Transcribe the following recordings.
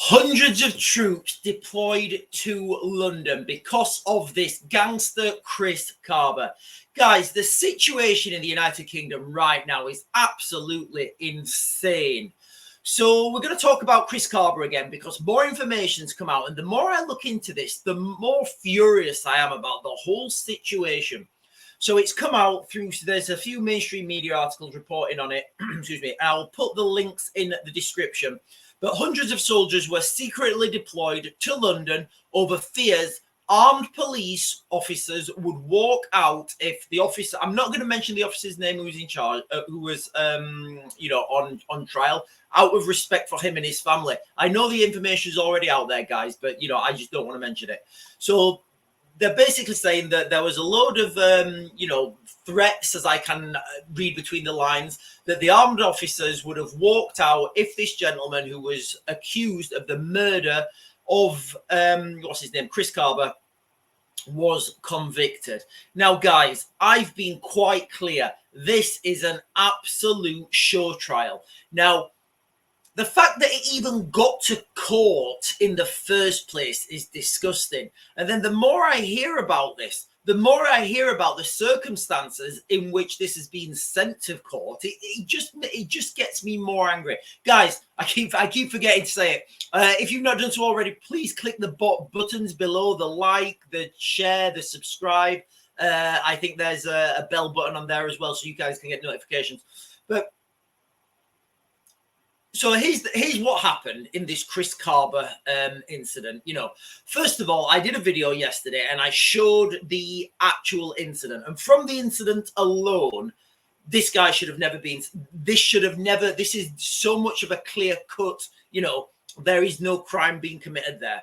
Hundreds of troops deployed to London because of this gangster Chris Carver. Guys, the situation in the United Kingdom right now is absolutely insane. So we're going to talk about Chris Carver again because more information's come out. And the more I look into this, the more furious I am about the whole situation. So it's come out through, there's a few mainstream media articles reporting on it. Excuse me. I'll put the links in the description. But hundreds of soldiers were secretly deployed to London over fears armed police officers would walk out if the officer, I'm not going to mention the officer's name who was in charge, who was, on trial, out of respect for him and his family. I know the information is already out there, guys, but, I just don't want to mention it. So they're basically saying that there was a load of, threats, as I can read between the lines, that the armed officers would have walked out if this gentleman who was accused of the murder of, Chris Carver, was convicted. Now, guys, I've been quite clear. This is an absolute show trial. Now, the fact that it even got to court in the first place is disgusting. And then the more I hear about this, the more I hear about the circumstances in which this has been sent to court, it just gets me more angry. Guys, I keep forgetting to say it. If you've not done so already, please click the buttons below, the like, the share, the subscribe. I think there's a bell button on there as well, so you guys can get notifications. But so here's what happened in this Chris Carver incident. First of all, I did a video yesterday and I showed the actual incident. And from the incident alone, this guy should have never been, this is so much of a clear cut, there is no crime being committed there.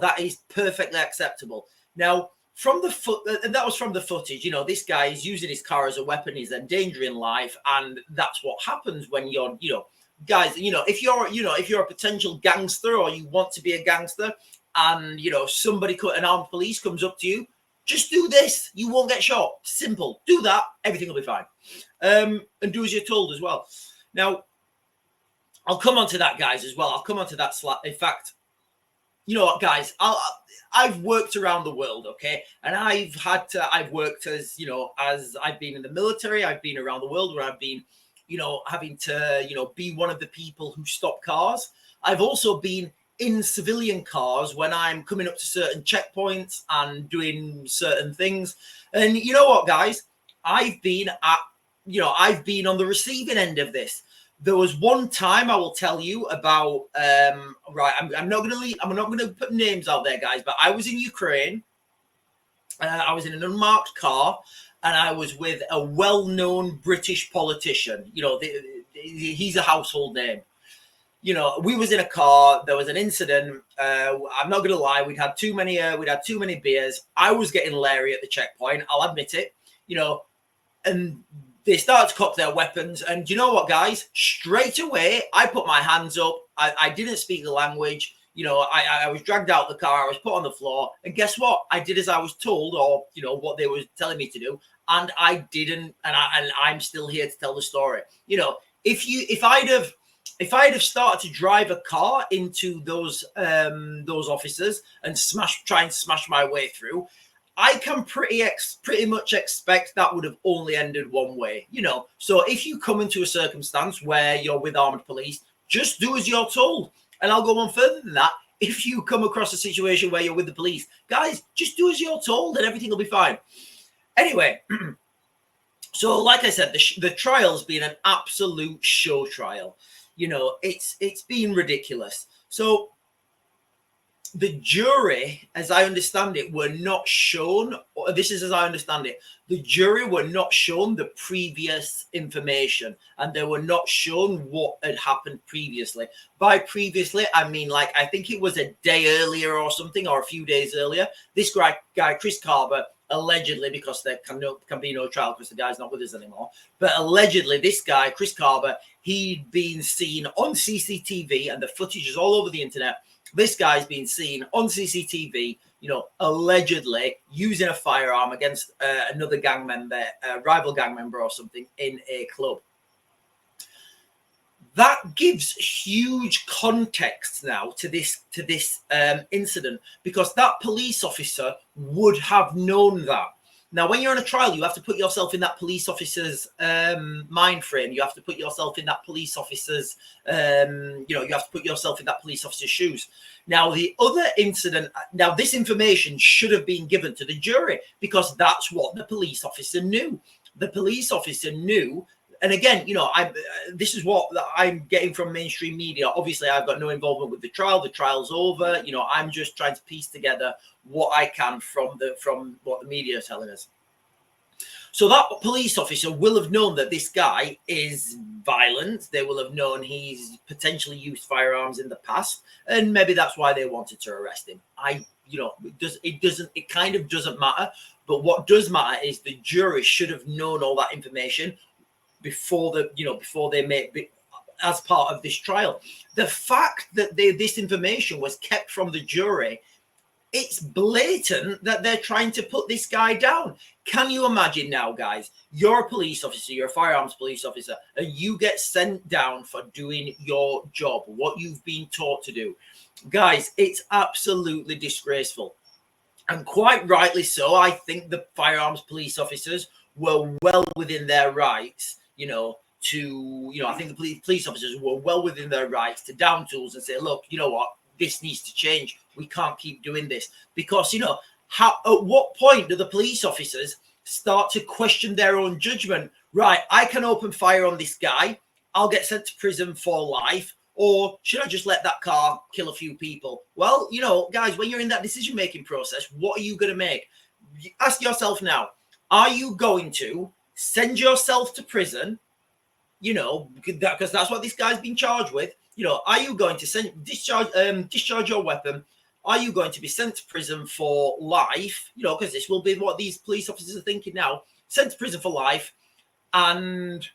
That is perfectly acceptable. Now, and that was from the footage, this guy is using his car as a weapon, he's endangering life. And that's what happens when you're, guys, if you're a potential gangster or you want to be a gangster and, an armed police comes up to you, just do this. You won't get shot. Simple. Do that. Everything will be fine. And do as you're told as well. Now, I'll come on to that, guys, as well. I'll come on to that. In fact, you know what, guys, I've worked around the world, okay? And I've worked as I've been in the military. I've been around the world where I've been having to, be one of the people who stop cars. I've also been in civilian cars when I'm coming up to certain checkpoints and doing certain things. And you know what, guys? I've been on the receiving end of this. There was one time I will tell you about, I'm not going to put names out there, guys, but I was in Ukraine. I was in an unmarked car. And I was with a well-known British politician. He's a household name. We was in a car. There was an incident. I'm not going to lie. We'd had too many beers. I was getting leery at the checkpoint. I'll admit it. And they started to cock their weapons. And you know what, guys? Straight away, I put my hands up. I didn't speak the language. I was dragged out of the car. I was put on the floor. And guess what? I did as I was told, or, what they were telling me to do. And I didn't. And I'm still here to tell the story. If I'd have started to drive a car into those officers and try and smash my way through, I can pretty much expect that would have only ended one way. So if you come into a circumstance where you're with armed police, just do as you're told. And I'll go on further than that. If you come across a situation where you're with the police, guys, just do as you're told and everything will be fine. Anyway, so like I said, the trial's been an absolute show trial. It's been ridiculous. So the jury, as I understand it, were not shown, or this is as I understand it, the jury were not shown the previous information and they were not shown what had happened previously. By previously, I mean, I think it was a day earlier or something, or a few days earlier. This guy, Chris Carver, allegedly, because there can be no trial because the guy's not with us anymore, but allegedly this guy, Chris Carver, he'd been seen on CCTV and the footage is all over the internet. This guy's been seen on CCTV, allegedly using a firearm against another gang member, a rival gang member or something in a club. That gives huge context now to this incident, because that police officer would have known that. Now, when you're on a trial, you have to put yourself in that police officer's mind frame. You have to put yourself in that police officer's, you have to put yourself in that police officer's shoes. Now, the other incident, now this information should have been given to the jury, because that's what the police officer knew. The police officer knew. And again, this is what I'm getting from mainstream media. Obviously, I've got no involvement with the trial. The trial's over. I'm just trying to piece together what I can from what the media are telling us. So that police officer will have known that this guy is violent. They will have known he's potentially used firearms in the past, and maybe that's why they wanted to arrest him. It kind of doesn't matter. But what does matter is the jury should have known all that information before they make, as part of this trial. The fact that this information was kept from the jury, it's blatant that they're trying to put this guy down. Can you imagine now, guys? You're a police officer, you're a firearms police officer, and you get sent down for doing your job, what you've been taught to do. Guys, it's absolutely disgraceful. And quite rightly so. I think the firearms police officers were well within their rights, I think the police officers were well within their rights to down tools and say, look, you know what, this needs to change. We can't keep doing this. Because, at what point do the police officers start to question their own judgment? Right, I can open fire on this guy. I'll get sent to prison for life. Or should I just let that car kill a few people? Well, guys, when you're in that decision-making process, what are you going to make? Ask yourself now, are you going to send yourself to prison, because that's what this guy's been charged with? Are you going to discharge your weapon? Are you going to be sent to prison for life? Because this will be what these police officers are thinking now. Sent to prison for life and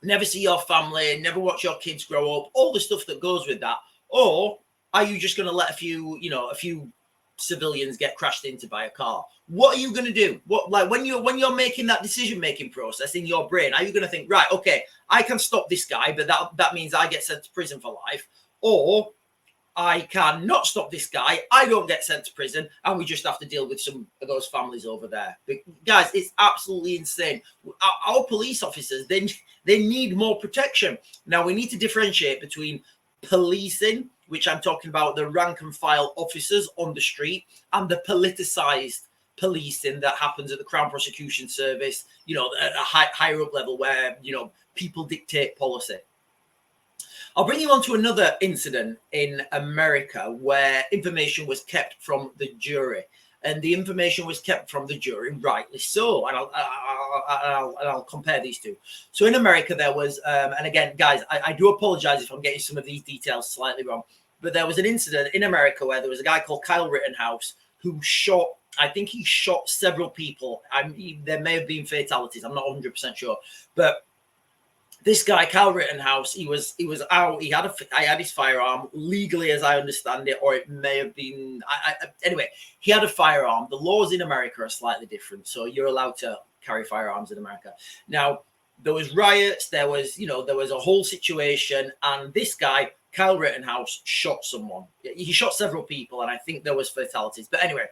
never see your family, never watch your kids grow up, all the stuff that goes with that. Or are you just going to let a few civilians get crashed into by a car? What are you going to do? When you're making that decision-making process in your brain, are you going to think, right, okay, I can stop this guy, but that means I get sent to prison for life, or I can not stop this guy, I don't get sent to prison, and we just have to deal with some of those families over there? But guys, it's absolutely insane. Our police officers, they need more protection. Now, we need to differentiate between policing, which I'm talking about the rank and file officers on the street, and the politicized policing that happens at the Crown Prosecution Service, at a higher up level where, people dictate policy. I'll bring you on to another incident in America where information was kept from the jury, and the information was kept from the jury rightly so. And I'll compare these two. So in America, there was, and again, guys, I do apologize if I'm getting some of these details slightly wrong, but there was an incident in America where there was a guy called Kyle Rittenhouse who shot, I think he shot several people. There may have been fatalities. I'm not 100% sure, but this guy, Kyle Rittenhouse, he was out. He had his firearm legally, as I understand it, or it may have been. Anyway, he had a firearm. The laws in America are slightly different, so you're allowed to carry firearms in America. Now, there was riots. There was a whole situation, and this guy, Kyle Rittenhouse, shot someone. He shot several people, and I think there was fatalities. But anyway,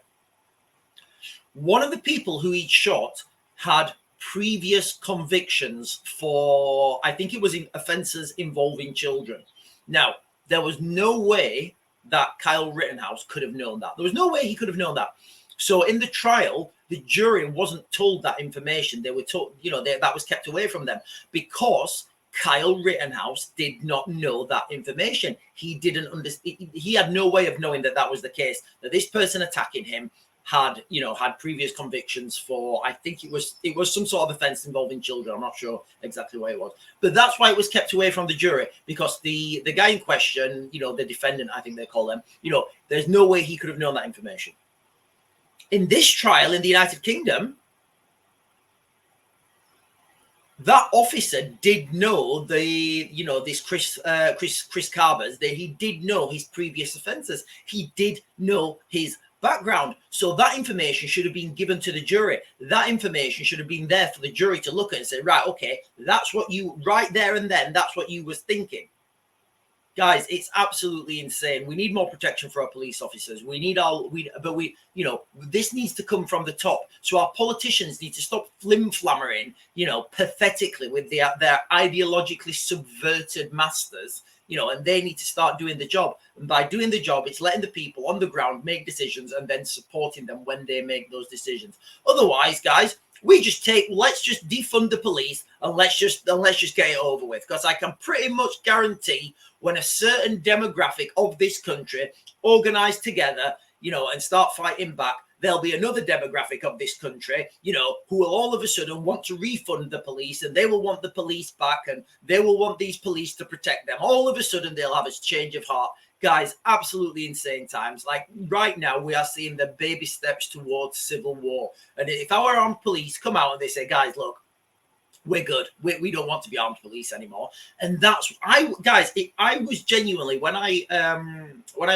one of the people who he shot had previous convictions for, I think it was in offenses involving children. Now, there was no way that Kyle Rittenhouse could have known that. There was no way he could have known that. So in the trial, the jury wasn't told that information. They were told, that was kept away from them because Kyle Rittenhouse did not know that information. He didn't understand. He had no way of knowing that was the case, that this person attacking him had previous convictions for, I think it was some sort of offense involving children. I'm not sure exactly what it was, but that's why it was kept away from the jury, because the guy in question, the defendant, I think they call them, there's no way he could have known that information. In this trial in the United Kingdom, that officer did know this Chris Carbers, that he did know his previous offenses. He did know his background. So that information should have been given to the jury. That information should have been there for the jury to look at and say, right, okay, that's what you, right there and then, that's what you was thinking. Guys, it's absolutely insane. We need more protection for our police officers. We need you know, this needs to come from the top. So our politicians need to stop flim-flammering, you know, pathetically with their ideologically subverted masters, you know, and they need to start doing the job. And by doing the job, it's letting the people on the ground make decisions and then supporting them when they make those decisions. Otherwise, guys, let's just defund the police and let's just get it over with. Because I can pretty much guarantee when a certain demographic of this country organize together, you know, and start fighting back, there'll be another demographic of this country, you know, who will all of a sudden want to refund the police, and they will want the police back, and they will want these police to protect them. All of a sudden, they'll have a change of heart. Guys, absolutely insane times. Like right now, we are seeing the baby steps towards civil war. And if our armed police come out and they say, guys, look, we're good. We don't want to be armed police anymore. And that's I was genuinely when I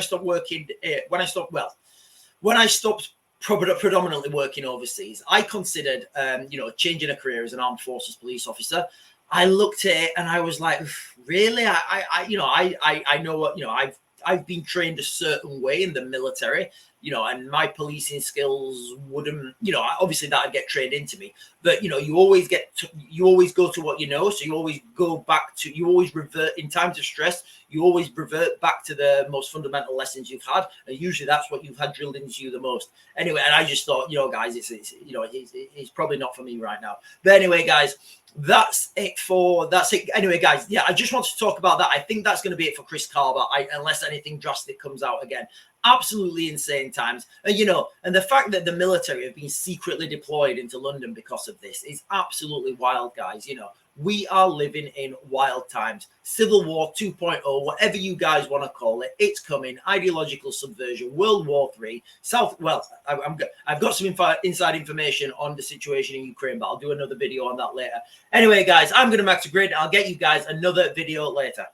stopped working when I stopped predominantly working overseas, I considered you know, changing a career as an armed forces police officer. I looked at it and I was like, really? I know what, you know, I've been trained a certain way in the military, you know, and my policing skills wouldn't, you know, obviously that'd get trained into me, but you know, you always go to what you know. So you always revert in times of stress. You always revert back to the most fundamental lessons you've had. And usually that's what you've had drilled into you the most. Anyway, and I just thought, you know, guys, it's probably not for me right now. But anyway, guys, that's it. Anyway, guys, yeah, I just wanted to talk about that. I think that's going to be it for Chris Carver, unless anything drastic comes out again. Absolutely insane times. And, you know, and the fact that the military have been secretly deployed into London because of this is absolutely wild, guys. You know, we are living in wild times. Civil War 2.0, whatever you guys want to call it, it's coming. Ideological subversion, World War III, I've got some inside information on the situation in Ukraine, but I'll do another video on that later. Anyway, guys, I'm going to Max a Grid. I'll get you guys another video later.